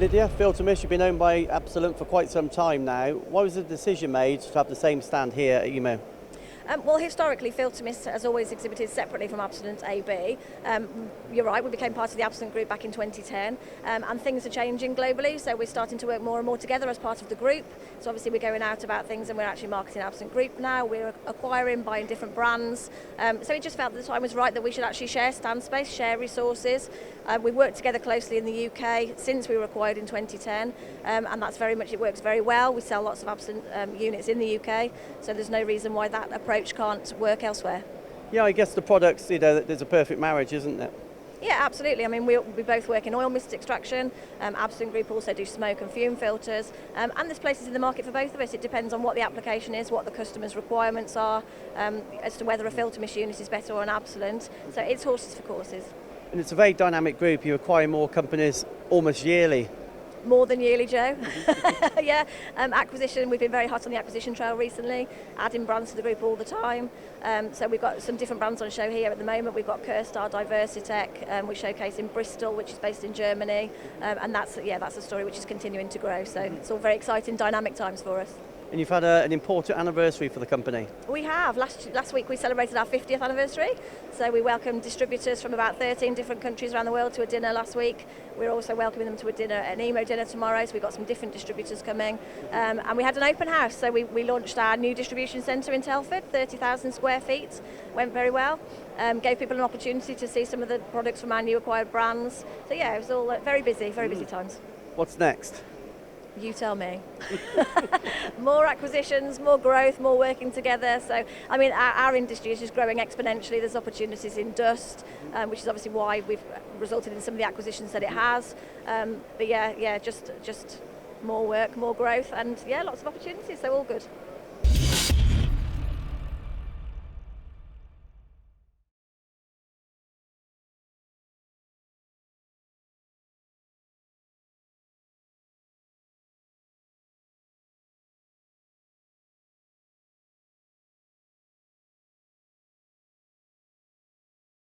Lydia, Filtermist, you've been owned by Absolent for quite some time now. Why was the decision made to have the same stand here at EMO? Well, historically, Filtermist has always exhibited separately from Absolent AB. You're right, we became part of the Absolent group back in 2010, and things are changing globally, so we're starting to work more and more together as part of the group. So obviously we're going out about things and we're actually marketing Absolent group now, we're acquiring, buying different brands. So it just felt that the time was right that we should actually share stand space, share resources. We've worked together closely in the UK since we were acquired in 2010, and that's very much, it works very well. We sell lots of Absolent units in the UK, so there's no reason why that approach can't work elsewhere. Yeah, I guess the products, there's a perfect marriage, isn't there? Yeah, absolutely. I mean, we both work in oil mist extraction. Absolent Group also do smoke and fume filters. And there's places in the market for both of us. It depends on what the application is, what the customer's requirements are, as to whether a Filtermist unit is better or an Absolent. So it's horses for courses. And it's a very dynamic group. You acquire more companies almost yearly. More than yearly, Joe. Yeah, acquisition, we've been very hot on the acquisition trail recently, adding brands to the group all the time. So we've got some different brands on show here at the moment. We've got Kerstar, Diversitech, we showcase in Bristol, which is based in Germany, and that's a story which is continuing to grow. So it's all very exciting, dynamic times for us. And you've had an important anniversary for the company. We have. Last week we celebrated our 50th anniversary, so we welcomed distributors from about 13 different countries around the world to a dinner last week. We're also welcoming them to a dinner, an EMO dinner tomorrow, so we've got some different distributors coming. And we had an open house, so we launched our new distribution centre in Telford, 30,000 square feet, went very well. Gave people an opportunity to see some of the products from our new acquired brands. So yeah, it was all very busy times. What's next? You tell me. More acquisitions, more growth, more working together. So, I mean, our industry is just growing exponentially. There's opportunities in dust, which is obviously why we've resulted in some of the acquisitions that it has. But yeah, just more work, more growth, and yeah, lots of opportunities. So all good.